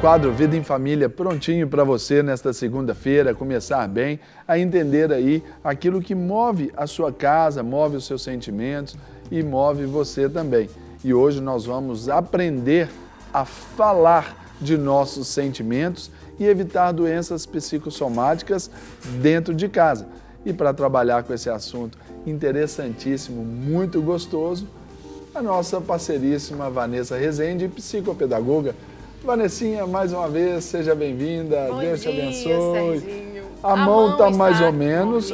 quadro Vida em Família prontinho para você nesta segunda-feira, começar bem, a entender aí aquilo que move a sua casa, move os seus sentimentos e move você também. E hoje nós vamos aprender a falar de nossos sentimentos e evitar doenças psicossomáticas dentro de casa. E para trabalhar com esse assunto interessantíssimo, muito gostoso, a nossa parceiríssima Vanessa Rezende, psicopedagoga. Vanessinha, mais uma vez, seja bem-vinda, Deus te abençoe. Serginho. A mão está mais ou menos,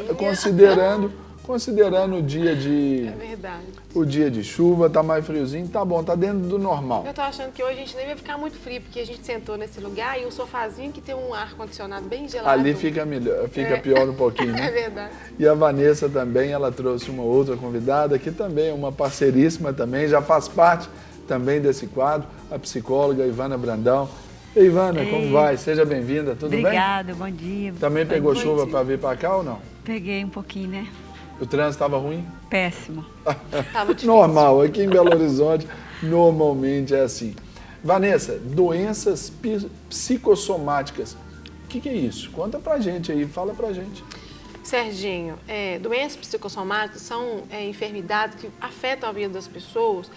considerando o dia de... É verdade. O dia de chuva, tá mais friozinho, tá bom, tá dentro do normal. Eu tô achando que hoje a gente nem vai ficar muito frio, porque a gente sentou nesse lugar e o sofazinho que tem um ar-condicionado bem gelado. Ali fica melhor, fica pior um pouquinho, né? É verdade. E a Vanessa também, ela trouxe uma outra convidada, que também é uma parceiríssima também, já faz parte também desse quadro, a psicóloga Ivana Brandão. Ei, Ivana, como vai? Seja bem-vinda, tudo bem? Obrigada, bom dia. Também pegou chuva para vir para cá ou não? Peguei um pouquinho, né? O trânsito estava ruim? Péssimo. Tava difícil. Normal, aqui em Belo Horizonte normalmente é assim. Vanessa, doenças psicossomáticas, o que é isso? Conta pra gente aí, fala pra gente. Serginho, doenças psicossomáticas são enfermidades que afetam a vida das pessoas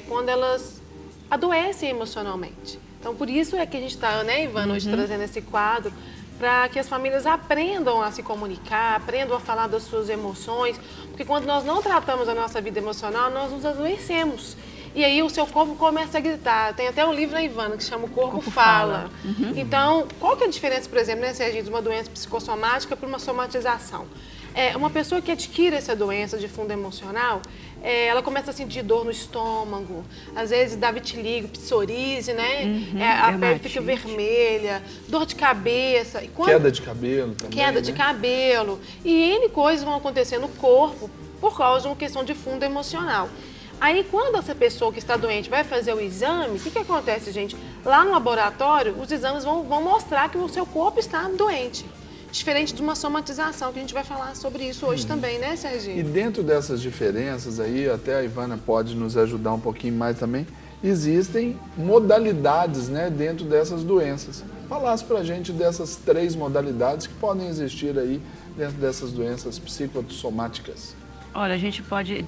quando elas adoecem emocionalmente. Então, por isso é que a gente está, né, Ivana, hoje trazendo esse quadro, para que as famílias aprendam a se comunicar, aprendam a falar das suas emoções, porque quando nós não tratamos a nossa vida emocional, nós nos adoecemos. E aí o seu corpo começa a gritar. Tem até um livro, né, Ivana, que chama O Corpo Fala. Então, qual que é a diferença, por exemplo, né, Serginho, de uma doença psicossomática para uma somatização? Uma pessoa que adquire essa doença de fundo emocional, ela começa a sentir dor no estômago, às vezes dá vitiligo, psoríase, né? A pele fica vermelha, dor de cabeça. Queda de cabelo também, Queda de cabelo. E N coisas vão acontecer no corpo por causa de uma questão de fundo emocional. Aí, quando essa pessoa que está doente vai fazer o exame, o que acontece, gente? Lá no laboratório, os exames vão mostrar que o seu corpo está doente. Diferente de uma somatização, que a gente vai falar sobre isso hoje também, né, Serginho? E dentro dessas diferenças aí, até a Ivana pode nos ajudar um pouquinho mais também, existem modalidades, né, dentro dessas doenças. Falasse pra gente dessas 3 modalidades que podem existir aí dentro dessas doenças psicossomáticas. Olha, a gente pode,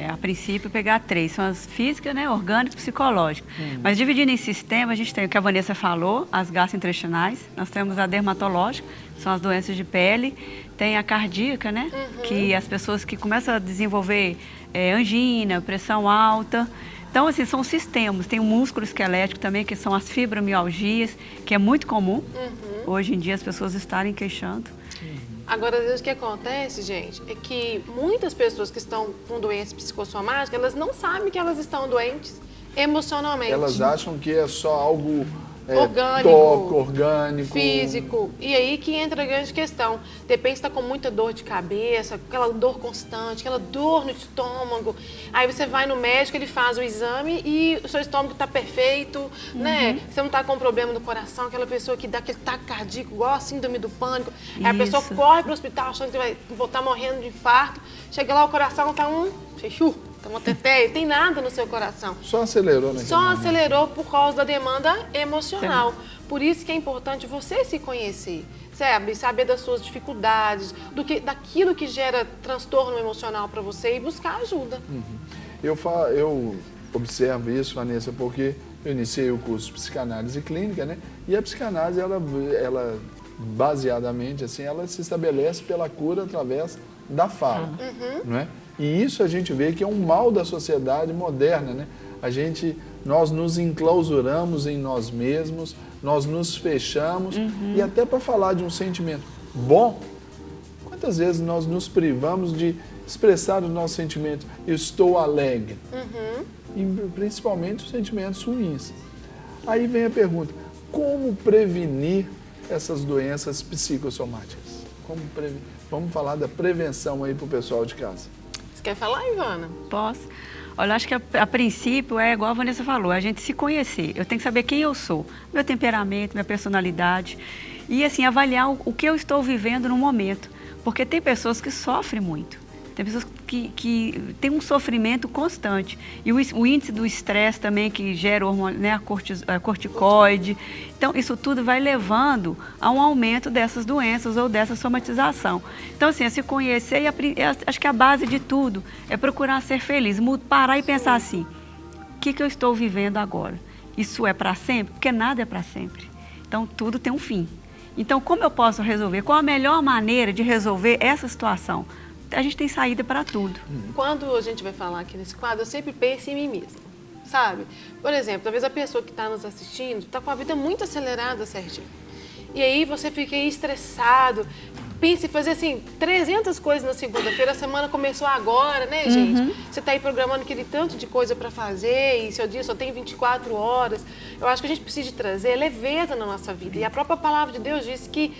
a princípio, pegar 3. São as físicas, né, orgânica e psicológica. Mas dividindo em sistema, a gente tem o que a Vanessa falou, as gastrointestinais, nós temos a dermatológica, são as doenças de pele, tem a cardíaca, né, que as pessoas que começam a desenvolver angina, pressão alta. Então, assim, são sistemas. Tem o músculo esquelético também, que são as fibromialgias, que é muito comum. Hoje em dia as pessoas estarem queixando. Agora, às vezes, o que acontece, gente, é que muitas pessoas que estão com doenças psicossomáticas, elas não sabem que elas estão doentes emocionalmente. Elas acham que é só algo orgânico, físico. E aí que entra a grande questão. Depende se está com muita dor de cabeça, aquela dor constante, aquela dor no estômago. Aí você vai no médico, ele faz o exame e o seu estômago está perfeito, né? Você não está com problema no coração, aquela pessoa que dá aquele taque cardíaco, igual a síndrome do pânico. Aí a pessoa corre para o hospital achando que vai estar morrendo de infarto. Chega lá, o coração está fechou. Então, tem nada no seu coração. Só acelerou, né? Só acelerou por causa da demanda emocional. Por isso que é importante você se conhecer, sabe? Saber das suas dificuldades, daquilo que gera transtorno emocional para você e buscar ajuda. Eu observo isso, Vanessa, porque eu iniciei o curso de psicanálise clínica, né? E a psicanálise, ela baseadamente, assim, ela se estabelece pela cura através da fala, não é? E isso a gente vê que é um mal da sociedade moderna, né? Nós nos enclausuramos em nós mesmos, nós nos fechamos e até para falar de um sentimento bom, quantas vezes nós nos privamos de expressar os nossos sentimentos? Eu estou alegre. E principalmente os sentimentos ruins. Aí vem a pergunta, como prevenir essas doenças psicossomáticas? Vamos falar da prevenção aí para o pessoal de casa. Você quer falar, Ivana? Posso. Olha, acho que a princípio é igual a Vanessa falou, a gente se conhecer. Eu tenho que saber quem eu sou, meu temperamento, minha personalidade. E assim, avaliar o que eu estou vivendo no momento. Porque tem pessoas que sofrem muito. Tem pessoas que têm um sofrimento constante. E o índice do estresse também, que gera hormônio, né, a corticoide. Então, isso tudo vai levando a um aumento dessas doenças ou dessa somatização. Então, assim, é se conhecer, e acho que a base de tudo é procurar ser feliz, parar e pensar assim, o que eu estou vivendo agora? Isso é para sempre? Porque nada é para sempre. Então, tudo tem um fim. Então, como eu posso resolver? Qual a melhor maneira de resolver essa situação? A gente tem saída para tudo. Quando a gente vai falar aqui nesse quadro, eu sempre penso em mim mesma, sabe? Por exemplo, talvez a pessoa que está nos assistindo está com a vida muito acelerada, Serginho. E aí você fica aí estressado, pensa em fazer assim 300 coisas na segunda-feira, a semana começou agora, né, gente? Você está aí programando aquele tanto de coisa para fazer e seu dia só tem 24 horas. Eu acho que a gente precisa de trazer leveza na nossa vida. E a própria palavra de Deus diz que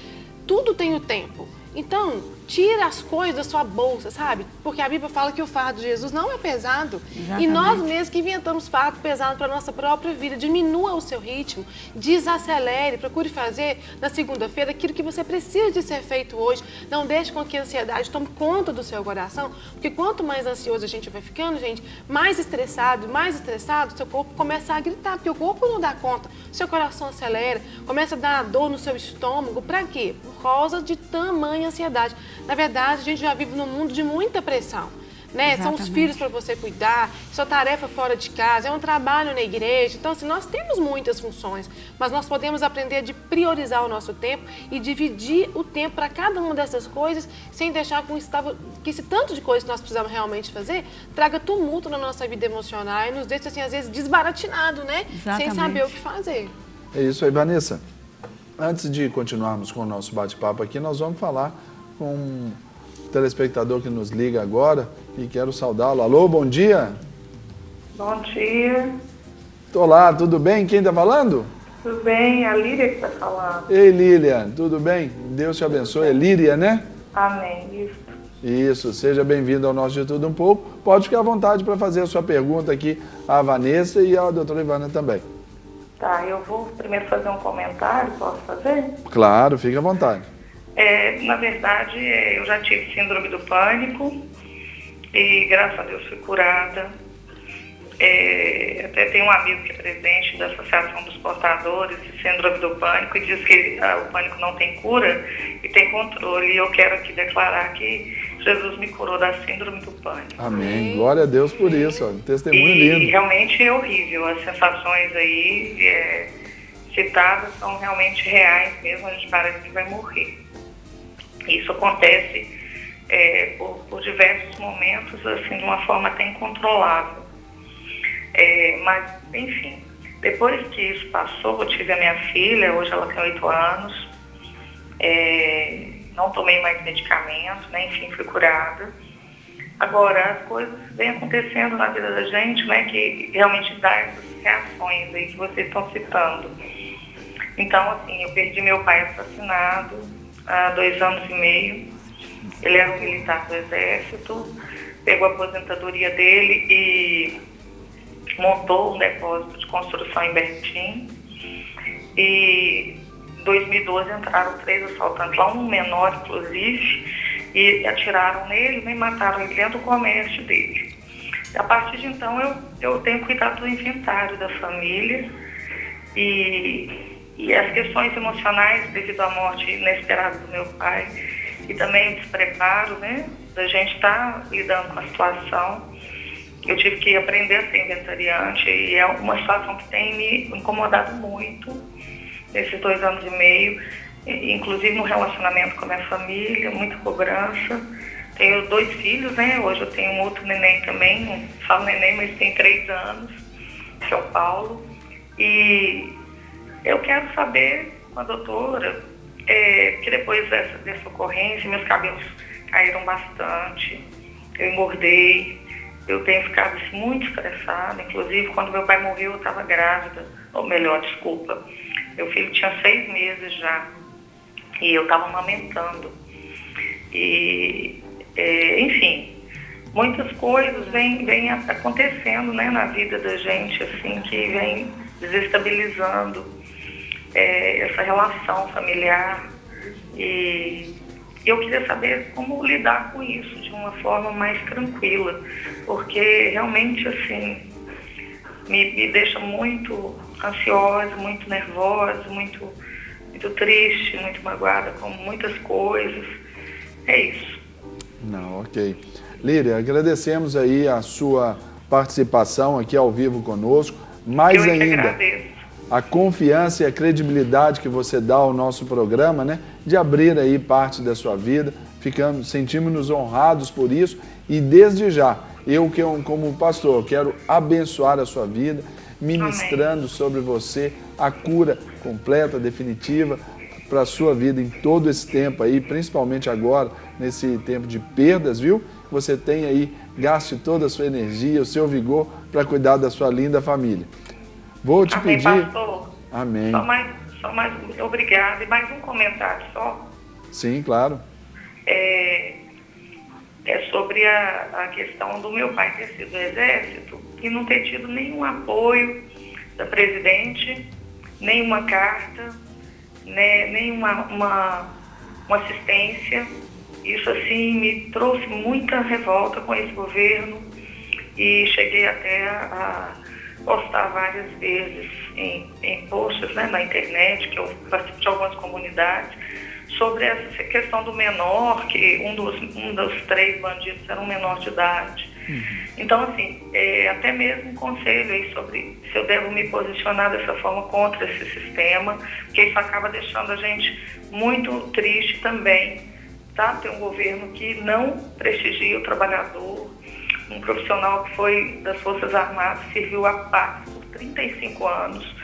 tudo tem o tempo. Então, tira as coisas da sua bolsa, sabe? Porque a Bíblia fala que o fardo de Jesus não é pesado. Exatamente. E nós mesmos que inventamos fardo pesado para a nossa própria vida. Diminua o seu ritmo, desacelere, procure fazer na segunda-feira aquilo que você precisa de ser feito hoje. Não deixe com que a ansiedade tome conta do seu coração, porque quanto mais ansioso a gente vai ficando, gente, mais estressado, seu corpo começa a gritar, porque o corpo não dá conta. Seu coração acelera, começa a dar dor no seu estômago. Para quê? Por causa de tamanha ansiedade. Na verdade, a gente já vive num mundo de muita pressão, né? São os filhos para você cuidar, sua tarefa fora de casa, é um trabalho na igreja. Então, assim, nós temos muitas funções, mas nós podemos aprender de priorizar o nosso tempo e dividir o tempo para cada uma dessas coisas, sem deixar que esse tanto de coisas que nós precisamos realmente fazer traga tumulto na nossa vida emocional e nos deixa, assim, às vezes desbaratinado, né? Exatamente. Sem saber o que fazer. É isso aí, Vanessa. Antes de continuarmos com o nosso bate-papo aqui, nós vamos falar com um telespectador que nos liga agora e quero saudá-lo. Alô, bom dia. Bom dia. Olá, tudo bem? Quem está falando? Tudo bem? A Líria que está falando. Ei, Lília, tudo bem? Deus te abençoe. É Líria, né? Amém. Isso, seja bem-vindo ao nosso De Tudo Um Pouco. Pode ficar à vontade para fazer a sua pergunta aqui à Vanessa e à doutora Ivana também. Tá, eu vou primeiro fazer um comentário, posso fazer? Claro, fique à vontade. Na verdade, eu já tive síndrome do pânico e, graças a Deus, fui curada. Até tem um amigo que é presidente da Associação dos Portadores de Síndrome do Pânico e diz que o pânico não tem cura e tem controle. E eu quero aqui declarar que Jesus me curou da síndrome do pânico. Amém. Glória a Deus por isso. Ó. Testemunho lindo. E realmente é horrível. As sensações aí citadas são realmente reais mesmo. A gente parece que vai morrer. Isso acontece por diversos momentos, assim, de uma forma até incontrolável. Mas, enfim, depois que isso passou, eu tive a minha filha, hoje ela tem 8 anos, não tomei mais medicamento, né? Enfim, fui curada. Agora, as coisas vêm acontecendo na vida da gente, né, que realmente dá essas reações aí que vocês estão citando. Então, assim, eu perdi meu pai assassinado há 2 anos e meio. Ele era um militar do Exército, pegou a aposentadoria dele e montou um depósito de construção em Bertim. E em 2012 entraram 3 assaltantes lá, um menor inclusive, e atiraram nele, né, e mataram ele dentro do comércio dele. A partir de então eu tenho cuidado do inventário da família e as questões emocionais devido à morte inesperada do meu pai e também o despreparo, né, da gente estar lidando com a situação. Eu tive que aprender a ser inventariante e é uma situação que tem me incomodado muito nesses 2 anos e meio, inclusive no relacionamento com a minha família, muita cobrança. Tenho 2 filhos, né? Hoje eu tenho um outro neném também, não falo neném, mas tem 3 anos, que é o Paulo. E eu quero saber com a doutora, que depois dessa ocorrência, meus cabelos caíram bastante, eu engordei, eu tenho ficado assim, muito estressada. Inclusive, quando meu pai morreu, eu estava grávida, ou melhor, desculpa, meu filho tinha 6 meses já, e eu estava amamentando. E, enfim, muitas coisas vêm acontecendo, né, na vida da gente, assim, que vem desestabilizando essa relação familiar. E Eu queria saber como lidar com isso de uma forma mais tranquila, porque realmente, assim, me deixa muito ansiosa, muito nervosa, muito triste, muito magoada com muitas coisas. É isso. Não, ok. Líria, agradecemos aí a sua participação aqui ao vivo conosco. Mais Eu que ainda, agradeço. a confiança e a credibilidade que você dá ao nosso programa, né? De abrir aí parte da sua vida. Sentimos-nos honrados por isso e desde já, eu como pastor, quero abençoar a sua vida, ministrando sobre você a cura completa, definitiva para a sua vida em todo esse tempo aí, principalmente agora, nesse tempo de perdas, viu? Você tem aí, gaste toda a sua energia, o seu vigor para cuidar da sua linda família. Vou te Amém, pedir... pastor. Amém. Só mais obrigada. E mais um comentário só. Sim, claro. É sobre a questão do meu pai ter sido do Exército e não ter tido nenhum apoio da presidente, nenhuma carta, né, nenhuma uma assistência. Isso, assim, me trouxe muita revolta com esse governo e cheguei até a postar várias vezes em posts, né, na internet, que eu participo de algumas comunidades, sobre essa questão do menor, que um dos 3 bandidos era um menor de idade. Então, assim, até mesmo um conselho aí sobre se eu devo me posicionar dessa forma contra esse sistema, porque isso acaba deixando a gente muito triste também, tá? Ter um governo que não prestigia o trabalhador, um profissional que foi das Forças Armadas, serviu a paz por 35 anos,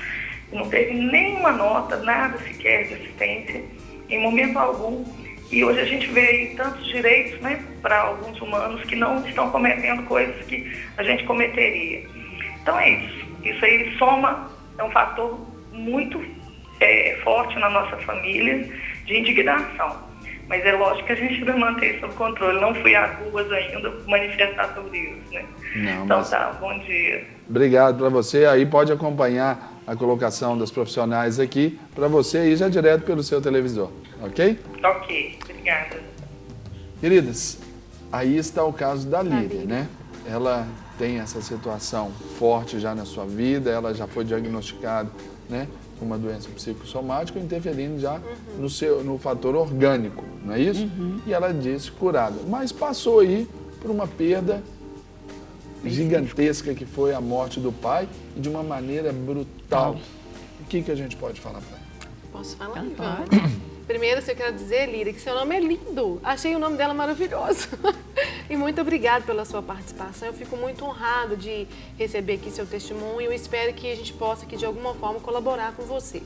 não teve nenhuma nota, nada sequer de assistência, em momento algum. E hoje a gente vê aí tantos direitos, né, para alguns humanos que não estão cometendo coisas que a gente cometeria. Então é isso. Isso aí soma, é um fator muito forte na nossa família de indignação. Mas é lógico que a gente vai manter isso sob controle. Não fui às ruas ainda manifestar sobre isso, né? Não, então mas... tá, bom dia. Obrigado para você. Aí pode acompanhar a colocação das profissionais aqui para você ir já direto pelo seu televisor, ok? Ok, obrigada. Queridas, aí está o caso da Líria, né? Ela tem essa situação forte já na sua vida, ela já foi diagnosticada, né, com uma doença psicossomática, interferindo já no fator orgânico, não é isso? E ela disse curada, mas passou aí por uma perda gigantesca que foi a morte do pai e de uma maneira brutal. O que a gente pode falar para ela? Posso falar, Ivan? Primeiro, eu quero dizer, Líria, que seu nome é lindo. Achei o nome dela maravilhoso. E muito obrigada pela sua participação. Eu fico muito honrado de receber aqui seu testemunho. Eu espero que a gente possa, aqui, de alguma forma, colaborar com você.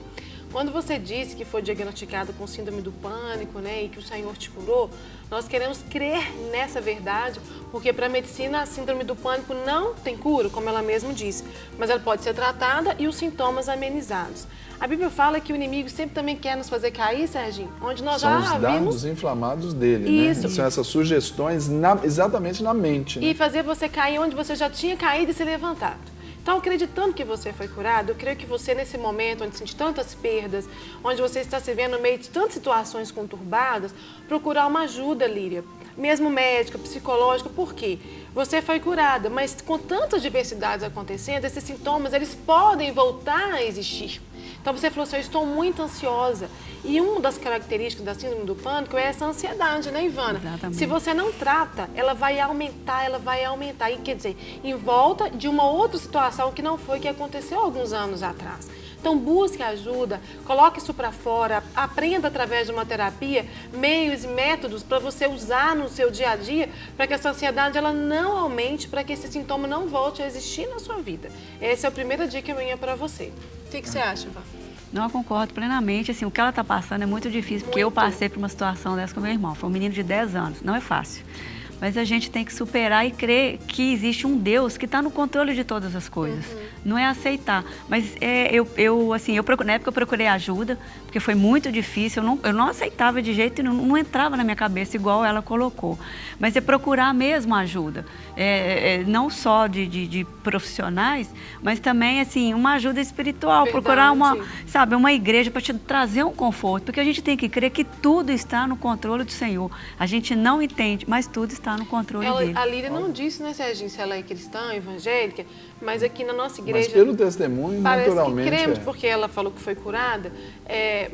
Quando você disse que foi diagnosticado com síndrome do pânico, né, e que o Senhor te curou, nós queremos crer nessa verdade, porque para a medicina a síndrome do pânico não tem cura, como ela mesma disse, mas ela pode ser tratada e os sintomas amenizados. A Bíblia fala que o inimigo sempre também quer nos fazer cair, Serginho, onde nós São já os dardos vimos... inflamados dele, Isso. né? São essas sugestões exatamente na mente, né? E fazer você cair onde você já tinha caído e se levantado. Então, acreditando que você foi curado, eu creio que você, nesse momento onde sente tantas perdas, onde você está se vendo no meio de tantas situações conturbadas, procurar uma ajuda, Líria, mesmo médica, psicológica, por quê? Você foi curada, mas com tantas diversidades acontecendo, esses sintomas, eles podem voltar a existir. Então, você falou assim, eu estou muito ansiosa. E uma das características da síndrome do pânico é essa ansiedade, né, Ivana? Exatamente. Se você não trata, ela vai aumentar. E quer dizer, em volta de uma outra situação que não foi que aconteceu alguns anos atrás. Então, busque ajuda, coloque isso para fora, aprenda através de uma terapia, meios e métodos para você usar no seu dia a dia, para que essa ansiedade ela não aumente, para que esse sintoma não volte a existir na sua vida. Essa é a primeira dica minha para você. O que você acha, Ivan? Não, eu concordo plenamente. Assim, o que ela está passando é muito difícil, porque eu passei por uma situação dessa com meu irmão. Foi um menino de 10 anos, não é fácil. mas a gente tem que superar e crer que existe um Deus que está no controle de todas as coisas. Não é aceitar. Mas na época eu procurei ajuda, porque foi muito difícil, eu não aceitava de jeito nenhum, não entrava na minha cabeça igual ela colocou. Mas é procurar mesmo ajuda, não só de profissionais, mas também assim, uma ajuda espiritual, Verdade. procurar uma igreja para te trazer um conforto, porque a gente tem que crer que tudo está no controle do Senhor. A gente não entende, mas tudo está no controle dele. A Lília não disse, né, Serginho, se ela é cristã, evangélica, mas aqui na nossa igreja... Mas pelo testemunho, parece naturalmente... que cremos, porque ela falou que foi curada,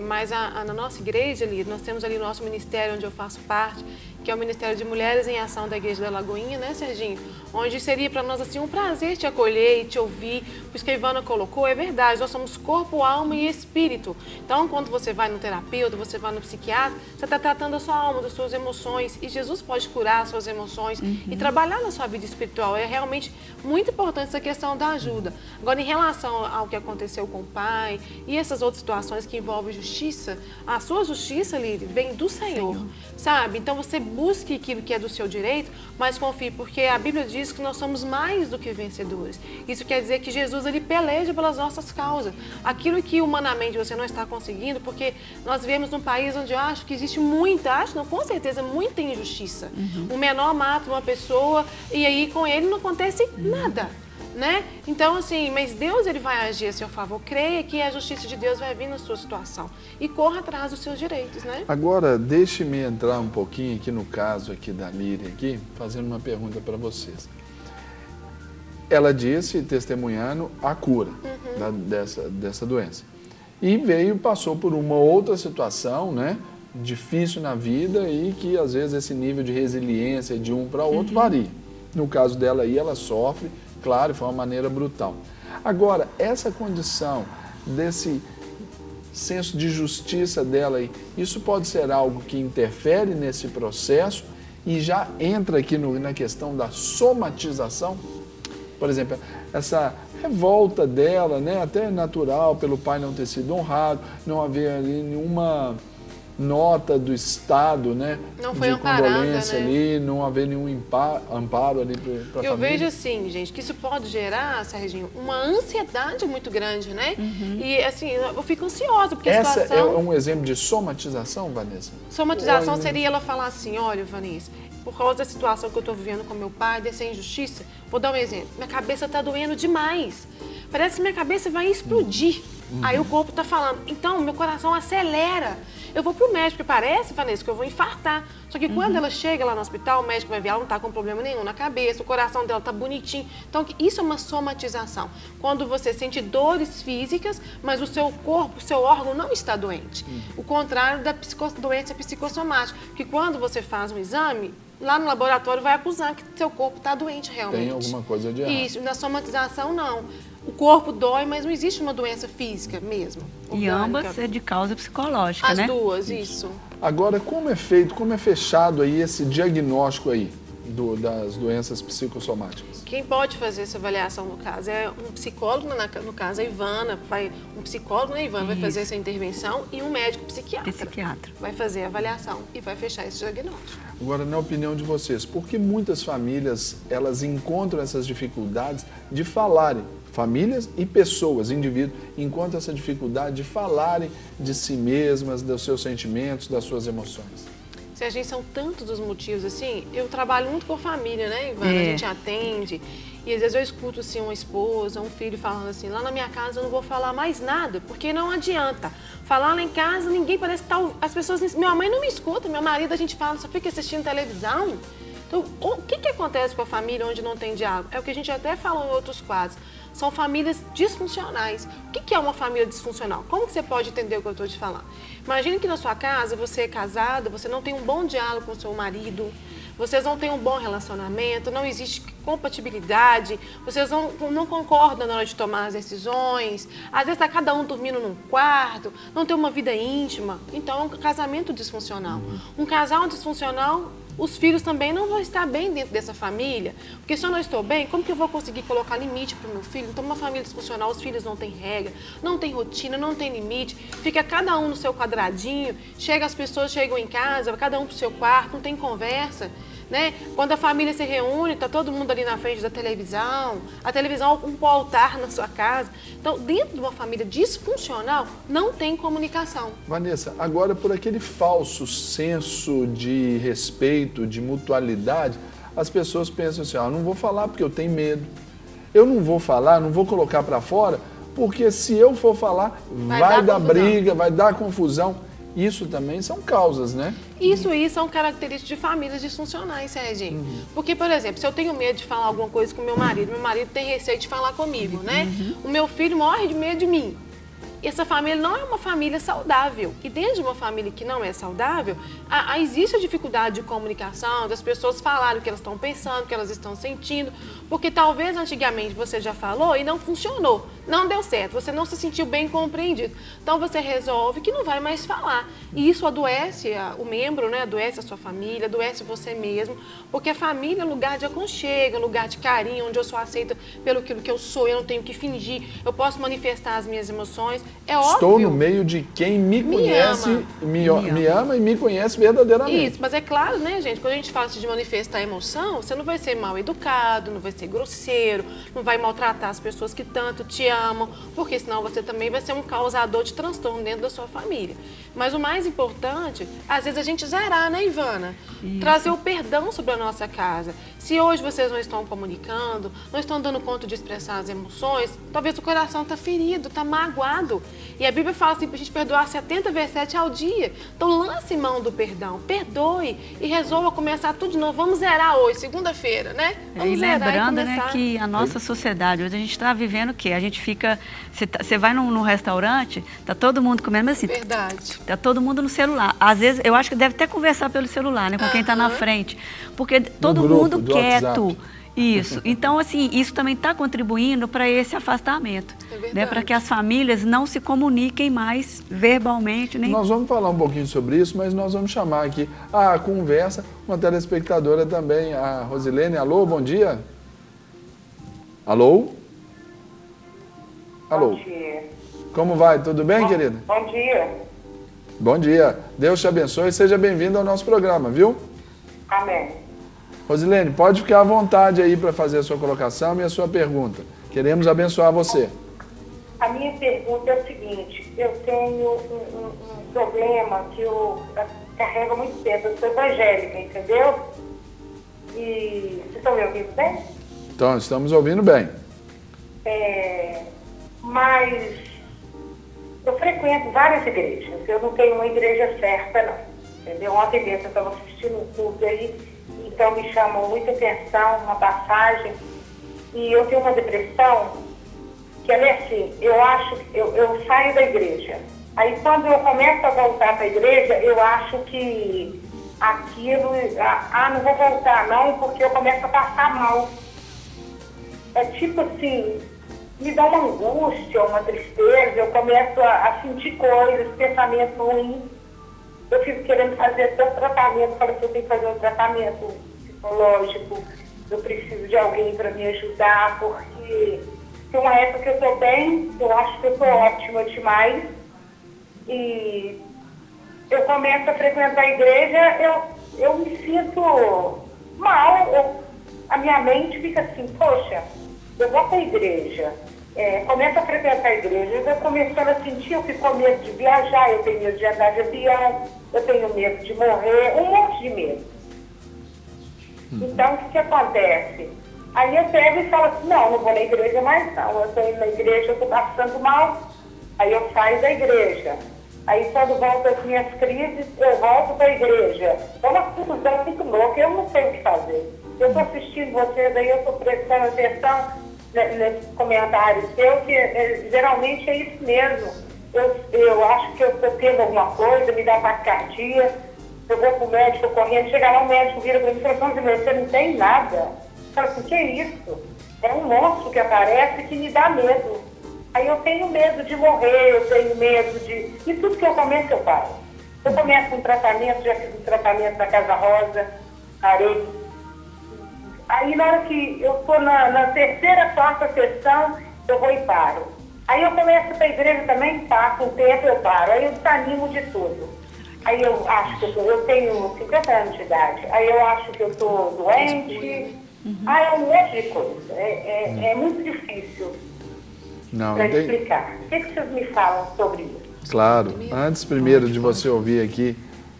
mas na nossa igreja, Lília, nós temos ali o nosso ministério, onde eu faço parte, que é o Ministério de Mulheres em Ação da Igreja da Lagoinha, né, Serginho? Onde seria para nós, assim, um prazer te acolher e te ouvir. Por isso que a Ivana colocou, é verdade, nós somos corpo, alma e espírito. Então, quando você vai no terapeuta, você vai no psiquiatra, você está tratando a sua alma, das suas emoções, e Jesus pode curar as suas emoções e trabalhar na sua vida espiritual. É realmente muito importante essa questão da ajuda. Agora, em relação ao que aconteceu com o pai e essas outras situações que envolvem justiça, a sua justiça, Lília, vem do Senhor, sabe? Então, você busque aquilo que é do seu direito, mas confie, porque a Bíblia diz que nós somos mais do que vencedores. Isso quer dizer que Jesus, ele peleja pelas nossas causas. Aquilo que humanamente você não está conseguindo, porque nós vivemos num país onde eu acho que existe com certeza, muita injustiça. O menor mata uma pessoa e aí com ele não acontece nada. Né? Então, assim, mas Deus, ele vai agir a seu favor. Creia que a justiça de Deus vai vir na sua situação. E corra atrás dos seus direitos, né? Agora, deixe-me entrar um pouquinho aqui no caso aqui da Líria, aqui, fazendo uma pergunta para vocês. Ela disse, testemunhando, a cura dessa doença. E passou por uma outra situação, né? Difícil na vida e que, às vezes, esse nível de resiliência de um para outro varia. No caso dela aí, ela sofre, claro, foi uma maneira brutal. Agora, essa condição desse senso de justiça dela aí, isso pode ser algo que interfere nesse processo e já entra aqui na questão da somatização? Por exemplo, essa revolta dela, né, até natural, pelo pai não ter sido honrado, não haver ali nenhuma nota do Estado, né, não foi de condolência, né? Ali, não haver nenhum amparo ali para a família. Eu vejo assim, gente, que isso pode gerar, Serginho, uma ansiedade muito grande, né? E assim, eu fico ansiosa, porque Essa a situação... é um exemplo de somatização, Vanessa? Somatização seria ela falar assim, olha, Vanessa, por causa da situação que eu estou vivendo com meu pai, dessa injustiça, vou dar um exemplo, minha cabeça está doendo demais, parece que minha cabeça vai explodir. Aí o corpo está falando, então meu coração acelera. Eu vou pro médico, porque parece, Vanessa, que eu vou infartar. Só que quando ela chega lá no hospital, o médico vai ver, ela não está com problema nenhum na cabeça, o coração dela está bonitinho. Então, isso é uma somatização. Quando você sente dores físicas, mas o seu corpo, o seu órgão não está doente. O contrário da doença psicossomática, que quando você faz um exame, lá no laboratório vai acusar que seu corpo está doente realmente. Tem alguma coisa de errado. Isso, na somatização não. O corpo dói, mas não existe uma doença física mesmo. E ambas é de causa psicológica, As né? duas, isso. Agora, como é fechado aí esse diagnóstico aí das doenças psicossomáticas? Quem pode fazer essa avaliação, no caso, é um psicólogo, no caso a Ivana, um psicólogo, né, Ivana, vai fazer essa intervenção e um médico psiquiatra vai fazer a avaliação e vai fechar esse diagnóstico. Agora, na opinião de vocês, por que muitas famílias, elas encontram essas dificuldades de falarem? Famílias e pessoas, indivíduos, encontram essa dificuldade de falarem de si mesmas, dos seus sentimentos, das suas emoções. Se a gente são tantos os motivos, assim, eu trabalho muito com a família, né, Ivana? A gente atende e às vezes eu escuto, assim, uma esposa, um filho falando assim, lá na minha casa eu não vou falar mais nada, porque não adianta. Falar lá em casa, ninguém parece que tá... As pessoas... Minha mãe não me escuta, meu marido, a gente fala, só fica assistindo televisão. Então, o que acontece com a família onde não tem diálogo? É o que a gente até falou em outros quadros. São famílias disfuncionais. O que é uma família disfuncional? Como que você pode entender o que eu estou te falando? Imagine que na sua casa, você é casada, você não tem um bom diálogo com o seu marido, vocês não têm um bom relacionamento, não existe compatibilidade, vocês não concordam na hora de tomar as decisões, às vezes está cada um dormindo num quarto, não tem uma vida íntima. Então é um casamento disfuncional. Um casal disfuncional, os filhos também não vão estar bem dentro dessa família, porque se eu não estou bem, como que eu vou conseguir colocar limite para o meu filho? Então, uma família disfuncional, os filhos não têm regra, não tem rotina, não tem limite, fica cada um no seu quadradinho, as pessoas chegam em casa, cada um para o seu quarto, não tem conversa. né? Quando a família se reúne, está todo mundo ali na frente da televisão, a televisão ocupa o altar na sua casa. Então, dentro de uma família disfuncional, não tem comunicação. Vanessa, agora por aquele falso senso de respeito, de mutualidade, as pessoas pensam assim, não vou falar porque eu tenho medo. Eu não vou falar, não vou colocar para fora, porque se eu for falar, vai dar briga, vai dar confusão. Isso também são causas, né? Isso aí são características de famílias disfuncionais, Serginho. Porque, por exemplo, se eu tenho medo de falar alguma coisa com meu marido tem receio de falar comigo, né? O meu filho morre de medo de mim. Essa família não é uma família saudável. E dentro de uma família que não é saudável, existe a dificuldade de comunicação, das pessoas falarem o que elas estão pensando, o que elas estão sentindo, porque talvez antigamente você já falou e não funcionou, não deu certo, você não se sentiu bem compreendido. Então você resolve que não vai mais falar. E isso adoece o membro, né? Adoece a sua família, adoece você mesmo, porque a família é lugar de aconchego, lugar de carinho, onde eu sou aceita pelo que eu sou, eu não tenho que fingir, eu posso manifestar as minhas emoções. É óbvio. Estou no meio de quem me conhece, me ama e me conhece verdadeiramente. Isso, mas é claro, né, gente, quando a gente fala de manifestar emoção, você não vai ser mal educado, não vai ser grosseiro, não vai maltratar as pessoas que tanto te amam, porque senão você também vai ser um causador de transtorno dentro da sua família. Mas o mais importante, às vezes a gente zerar, né, Ivana? Isso. Trazer o perdão sobre a nossa casa. Se hoje vocês não estão comunicando, não estão dando conta de expressar as emoções, talvez o coração está ferido, está magoado. E a Bíblia fala assim, para a gente perdoar 70 vezes 7 ao dia. Então lance mão do perdão, perdoe e resolva começar tudo de novo. Vamos zerar hoje, segunda-feira, né? Vamos e zerar lembrando, e começar. né, que a nossa sociedade, hoje a gente está vivendo o quê? A gente fica, você vai num restaurante, tá todo mundo comendo, mas assim, verdade. Tá todo mundo no celular. Às vezes, eu acho que deve até conversar pelo celular, né, com quem está na frente, porque todo mundo quieto. WhatsApp. Isso. Então, assim, isso também está contribuindo para esse afastamento, né? Para que as famílias não se comuniquem mais verbalmente. Nem... Nós vamos falar um pouquinho sobre isso, mas nós vamos chamar aqui a conversa uma telespectadora também, a Rosilene. Alô, bom dia. Alô? Alô? Bom dia. Como vai? Tudo bem, querida? Bom dia. Bom dia. Deus te abençoe e seja bem-vindo ao nosso programa, viu? Amém. Rosilene, pode ficar à vontade aí para fazer a sua colocação e a sua pergunta. Queremos abençoar você. A minha pergunta é o seguinte, eu tenho um problema que eu carrego há muito tempo, eu sou evangélica, entendeu? E vocês estão me ouvindo bem? Então, estamos ouvindo bem. Mas eu frequento várias igrejas, eu não tenho uma igreja certa não, entendeu? Ontem mesmo eu estava assistindo um culto aí, então me chamou muita atenção uma passagem, e eu tenho uma depressão que ela é assim, eu saio da igreja, aí quando eu começo a voltar para a igreja, eu acho que aquilo, não vou voltar não, porque eu começo a passar mal. É tipo assim, me dá uma angústia, uma tristeza, eu começo a sentir coisas, pensamentos ruins. Eu fico querendo fazer até tratamento, falei que eu tenho que fazer um tratamento psicológico, eu preciso de alguém para me ajudar, porque tem uma época que eu estou bem, eu acho que eu estou ótima demais, e eu começo a frequentar a igreja, eu me sinto mal, a minha mente fica assim, poxa, eu vou para a igreja, começo a frequentar a igreja, eu vou começando a sentir, eu fico com medo de viajar, eu tenho medo de andar de avião, eu tenho medo de morrer, um monte de medo. Então, o que acontece? Aí eu pego e falo assim, não vou na igreja mais não, eu estou indo na igreja, eu estou passando mal, aí eu saio da igreja. Aí quando voltam as minhas crises, eu volto para a igreja. É uma confusão muito louca, eu não sei o que fazer. Eu estou assistindo vocês aí, eu estou prestando atenção nesse comentário seu, que geralmente é isso mesmo. Eu acho que eu estou tendo alguma coisa, me dá taquicardia, eu vou para o médico correndo, chega lá o médico vira para mim e fala, você não tem nada. Eu falo assim, que é isso? É um monstro que aparece que me dá medo. Aí eu tenho medo de morrer, eu tenho medo de... E tudo que eu começo, eu paro. Eu começo um tratamento, já fiz um tratamento na Casa Rosa, parei. Aí na hora que eu estou na terceira, quarta sessão, eu vou e paro. Aí eu começo para a igreja também, passo um tempo, eu paro. Aí eu desanimo de tudo. Aí eu acho que eu tenho 50 anos de idade, aí eu acho que eu estou doente, é um monte de coisa. É muito difícil para explicar. O que vocês me falam sobre isso? Claro. Antes, primeiro, de você ouvir aqui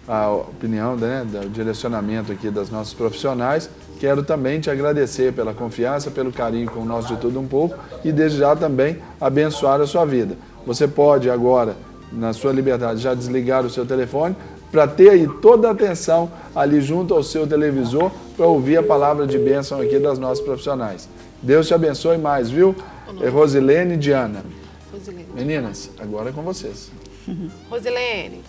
a opinião, né, do direcionamento aqui das nossas profissionais, quero também te agradecer pela confiança, pelo carinho com o nosso De Tudo Um Pouco e desde já também abençoar a sua vida. Você pode agora, na sua liberdade, já desligar o seu telefone para ter aí toda a atenção ali junto ao seu televisor para ouvir a palavra de bênção aqui das nossas profissionais. Deus te abençoe mais, viu? Rosilene e Diana. Rosilene. Meninas, agora é com vocês. Rosilene,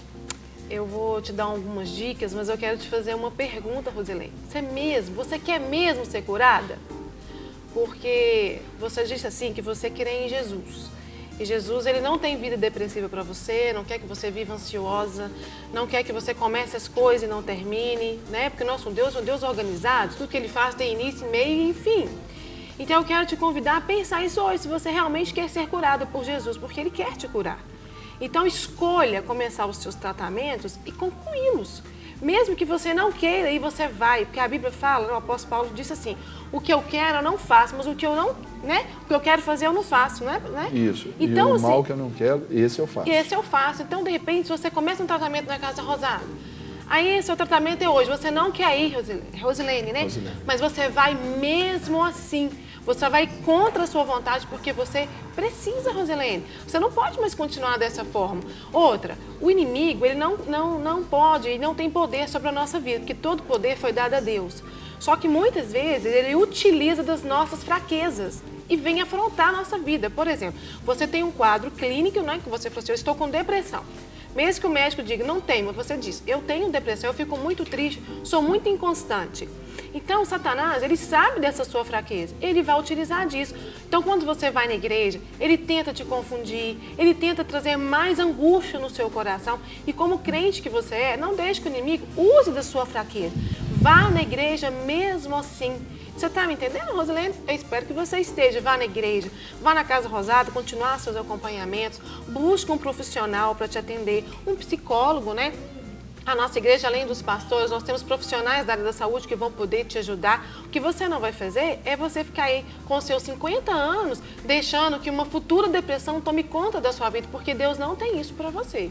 eu vou te dar algumas dicas, mas eu quero te fazer uma pergunta, Rosilene. Você quer mesmo ser curada? Porque você disse assim que você crê em Jesus. E Jesus, ele não tem vida depressiva para você, não quer que você viva ansiosa, não quer que você comece as coisas e não termine, né? Porque nosso Deus é um Deus organizado, tudo que ele faz tem início, meio e fim. Então eu quero te convidar a pensar isso hoje, se você realmente quer ser curado por Jesus, porque ele quer te curar. Então escolha começar os seus tratamentos e concluí-los. Mesmo que você não queira, aí você vai, porque a Bíblia fala, o apóstolo Paulo disse assim, o que eu quero eu não faço, mas o que eu não, né? O que eu quero fazer eu não faço, né? Isso, então, e o mal que eu não quero, esse eu faço. Esse eu faço. Então, de repente, se você começa um tratamento na Casa Rosada, aí seu tratamento é hoje, você não quer ir, Rosilene, né? Rosilene. Mas você vai mesmo assim. Você vai contra a sua vontade porque você precisa, Rosilene. Você não pode mais continuar dessa forma. Outra, o inimigo, ele não pode e não tem poder sobre a nossa vida, porque todo poder foi dado a Deus. Só que muitas vezes ele utiliza das nossas fraquezas e vem afrontar a nossa vida. Por exemplo, você tem um quadro clínico, né, que você falou assim, eu estou com depressão. Mesmo que o médico diga, não tem, mas você diz, eu tenho depressão, eu fico muito triste, sou muito inconstante. Então, Satanás, ele sabe dessa sua fraqueza, ele vai utilizar disso. Então, quando você vai na igreja, ele tenta te confundir, ele tenta trazer mais angústia no seu coração. E como crente que você é, não deixe que o inimigo use da sua fraqueza. Vá na igreja mesmo assim. Você está me entendendo, Rosilene? Eu espero que você esteja. Vá na igreja, vá na Casa Rosada, continuar seus acompanhamentos, busque um profissional para te atender, um psicólogo, né? A nossa igreja, além dos pastores, nós temos profissionais da área da saúde que vão poder te ajudar. O que você não vai fazer é você ficar aí com seus 50 anos, deixando que uma futura depressão tome conta da sua vida, porque Deus não tem isso para você,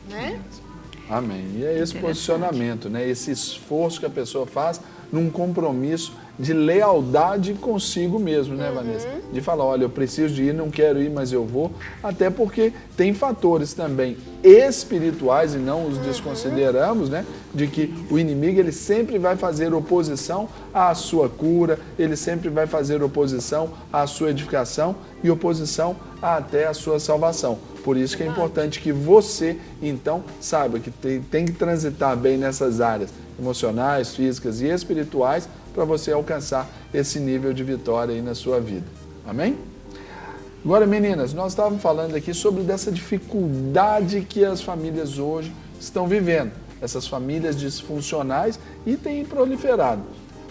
né? Amém. E é esse posicionamento, né? Esse esforço que a pessoa faz num compromisso de lealdade consigo mesmo, né, Vanessa? De falar, olha, eu preciso de ir, não quero ir, mas eu vou. Até porque tem fatores também espirituais, e não os desconsideramos, né? De que o inimigo, ele sempre vai fazer oposição à sua cura, ele sempre vai fazer oposição à sua edificação e oposição até à sua salvação. Por isso que é importante que você, então, saiba que tem que transitar bem nessas áreas emocionais, físicas e espirituais para você alcançar esse nível de vitória aí na sua vida. Amém? Agora, meninas, nós estávamos falando aqui sobre dessa dificuldade que as famílias hoje estão vivendo. Essas famílias disfuncionais e têm proliferado.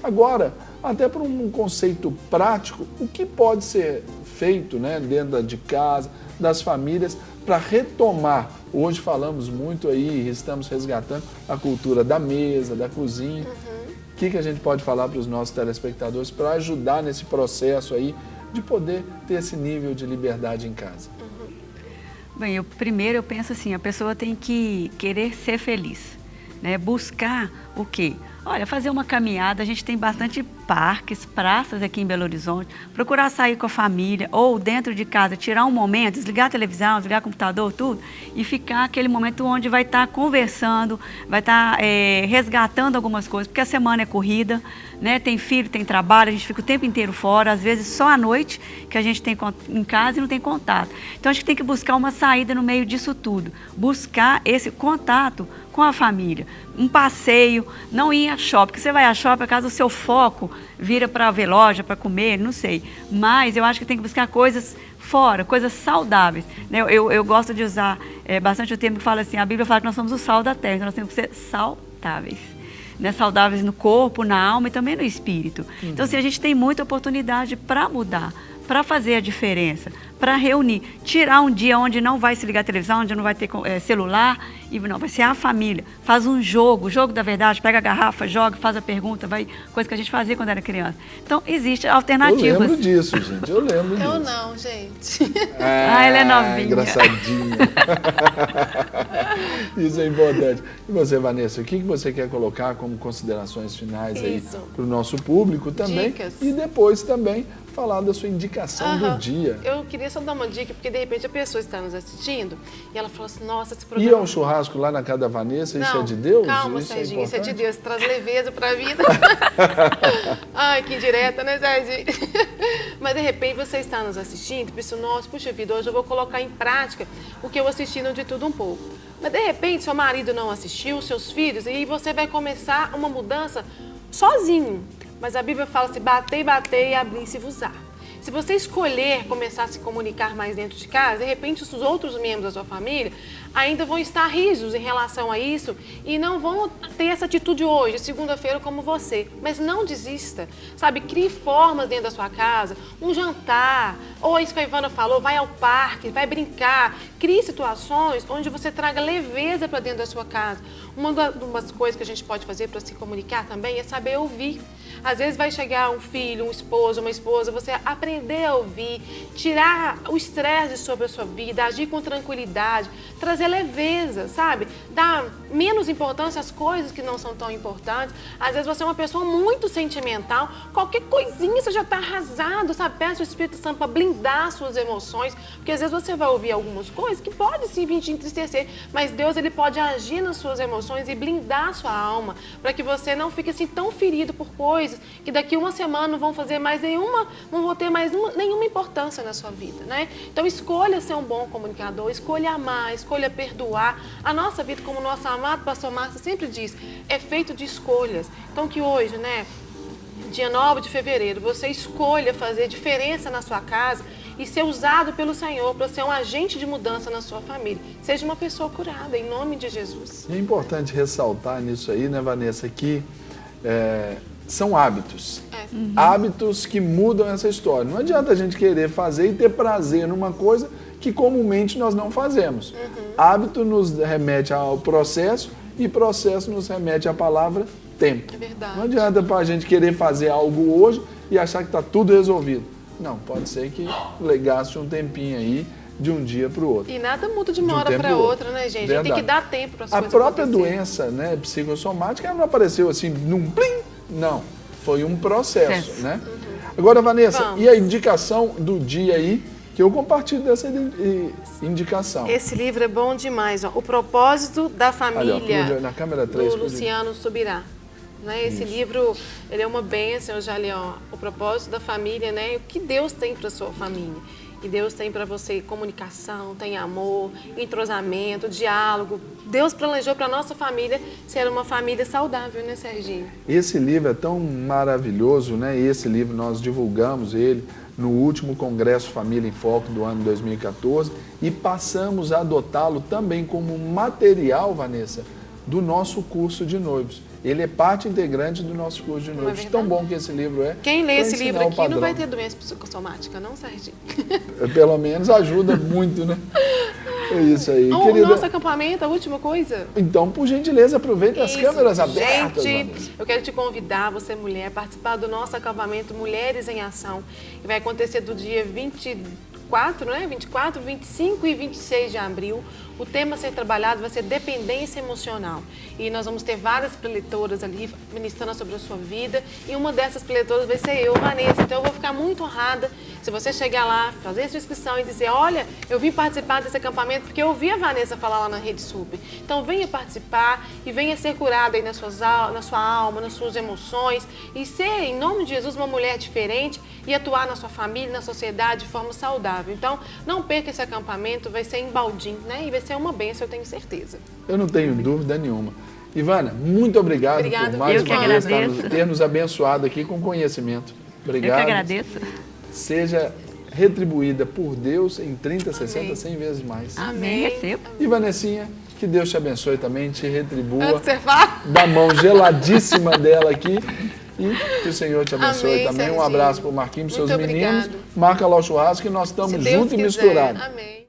Agora, até por um conceito prático, o que pode ser feito, né, dentro de casa, das famílias, para retomar? Hoje falamos muito aí, estamos resgatando a cultura da mesa, da cozinha. O que a gente pode falar para os nossos telespectadores para ajudar nesse processo aí de poder ter esse nível de liberdade em casa? Bem, primeiro eu penso assim, a pessoa tem que querer ser feliz, né? Buscar o quê? Olha, fazer uma caminhada, a gente tem bastante parques, praças aqui em Belo Horizonte, procurar sair com a família ou dentro de casa, tirar um momento, desligar a televisão, desligar o computador, tudo, e ficar aquele momento onde vai estar conversando, vai estar resgatando algumas coisas, porque a semana é corrida, né? Tem filho, tem trabalho, a gente fica o tempo inteiro fora, às vezes só à noite que a gente tem em casa e não tem contato. Então a gente tem que buscar uma saída no meio disso tudo, buscar esse contato com a família, um passeio, não ir a shopping, porque você vai a shopping, acaso o seu foco vira para ver loja, para comer, não sei, mas eu acho que tem que buscar coisas fora, coisas saudáveis, né? Eu gosto de usar bastante o termo que fala assim, a Bíblia fala que nós somos o sal da terra, então nós temos que ser saudáveis, né? Saudáveis no corpo, na alma e também no espírito. Então, assim, a gente tem muita oportunidade para mudar, para fazer a diferença, para reunir, tirar um dia onde não vai se ligar a televisão, onde não vai ter celular, e não, vai ser a família. Faz um jogo, o jogo da verdade, pega a garrafa, joga, faz a pergunta, coisa que a gente fazia quando era criança. Então, existem alternativas. Eu lembro disso, gente, eu lembro disso. Eu não, gente. Ela é novinha. Engraçadinha. Isso é importante. E você, Vanessa, o que você quer colocar como considerações finais aí para o nosso público também? Dicas. E depois também falar da sua indicação do dia. Eu queria só dar uma dica, porque de repente a pessoa está nos assistindo e ela falou assim, nossa, esse E programa... é um churrasco lá na casa da Vanessa, Não, isso é de Deus? Calma, isso Serginho, isso é de importante? Deus, traz leveza para a vida. Ai, que indireta, né, Serginho? Mas de repente você está nos assistindo e pensa, nossa, puxa vida, hoje eu vou colocar em prática o que eu assisti no De Tudo Um Pouco. Mas de repente seu marido não assistiu, seus filhos, e você vai começar uma mudança sozinho. Mas a Bíblia fala assim, batei e abri-se-vos-á. Se você escolher começar a se comunicar mais dentro de casa, de repente os outros membros da sua família ainda vão estar rígidos em relação a isso e não vão ter essa atitude hoje, segunda-feira, como você. Mas não desista, sabe? Crie formas dentro da sua casa, um jantar, ou isso que a Ivana falou, vai ao parque, vai brincar. Crie situações onde você traga leveza para dentro da sua casa. Uma das coisas que a gente pode fazer para se comunicar também é saber ouvir. Às vezes vai chegar um filho, um esposo, uma esposa, você aprender a ouvir, tirar o estresse sobre a sua vida, agir com tranquilidade, trazer leveza, sabe? Dar menos importância às coisas que não são tão importantes. Às vezes você é uma pessoa muito sentimental, qualquer coisinha você já está arrasado, sabe? Peça o Espírito Santo para blindar suas emoções, porque às vezes você vai ouvir algumas coisas que podem sim vir te entristecer, mas Deus ele pode agir nas suas emoções e blindar a sua alma, para que você não fique assim tão ferido por coisas que daqui uma semana não vão fazer mais nenhuma, não vão ter mais nenhuma importância na sua vida, né? Então escolha ser um bom comunicador, escolha amar, escolha perdoar. A nossa vida, como o nosso amado pastor Márcio sempre diz, é feito de escolhas. Então que hoje, né, dia 9 de fevereiro, você escolha fazer diferença na sua casa e ser usado pelo Senhor para ser um agente de mudança na sua família. Seja uma pessoa curada, em nome de Jesus. É importante ressaltar nisso aí, né, Vanessa, que são hábitos. Hábitos que mudam essa história. Não adianta a gente querer fazer e ter prazer numa coisa que comumente nós não fazemos. Hábito nos remete ao processo e processo nos remete à palavra tempo. É verdade. Não adianta a gente querer fazer algo hoje e achar que está tudo resolvido. Não, pode ser que gaste um tempinho aí de um dia para o outro. E nada muda de uma hora para outra, né, gente? A gente tem que dar tempo para as coisas A própria acontecerem. doença, né, psicossomática, ela não apareceu assim num plim, não. Foi um processo, né? Agora, Vanessa, Vamos. e a indicação do dia aí, que eu compartilho dessa indicação. Esse livro é bom demais, ó. O Propósito da Família, Ali, ó, na câmera 3, do Luciano Subirá. Né? Esse livro, ele é uma bênção, eu já li, ó, O Propósito da Família, né? O que Deus tem para sua família. E Deus tem para você comunicação, tem amor, entrosamento, diálogo. Deus planejou para a nossa família ser uma família saudável, né, Serginho? Esse livro é tão maravilhoso, né? Esse livro nós divulgamos ele no último Congresso Família em Foco do ano 2014 e passamos a adotá-lo também como material, Vanessa, do nosso curso de noivos. Ele é parte integrante do nosso curso de noivos. Tão bom que esse livro é. Quem lê pra esse ensinar livro o aqui não padrão. vai ter doença psicossomática, não, Serginho? Pelo menos ajuda muito, né? É isso aí. O Querida, nosso acampamento, a última coisa. então, por gentileza, aproveite as Isso. câmeras abertas. Gente, Vanessa. eu quero te convidar, você mulher, a participar do nosso acampamento Mulheres em Ação, que vai acontecer do dia 24, né? 24, 25 e 26 de abril. O tema a ser trabalhado vai ser dependência emocional. E nós vamos ter várias preletoras ali ministrando sobre a sua vida. E uma dessas preletoras vai ser eu, Vanessa. Então eu vou ficar muito honrada se você chegar lá, fazer sua inscrição e dizer, olha, eu vim participar desse acampamento porque eu ouvi a Vanessa falar lá na Rede Super. Então venha participar e venha ser curada aí na sua alma, nas suas emoções. E ser, em nome de Jesus, uma mulher diferente e atuar na sua família, na sociedade de forma saudável. Então não perca esse acampamento, vai ser em Baldim, né? E vai ser uma bênção, eu tenho certeza. Eu não tenho dúvida nenhuma. Ivana, muito obrigado Obrigada, por mais eu que uma vez agradeço. ter nos abençoado aqui com conhecimento. Obrigado. Eu que agradeço. Seja retribuída por Deus em 30, 60, 100 vezes mais. Amém. Recebo. E Vanessinha, que Deus te abençoe também, te retribua Antes de você falar, da mão geladíssima dela aqui E que o Senhor te abençoe Amém, também. Um Serginho. abraço para o Marquinhos, para os Muito seus meninos. obrigado. Marca lá o churrasco que nós estamos Se Deus juntos e quiser. misturados. Amém.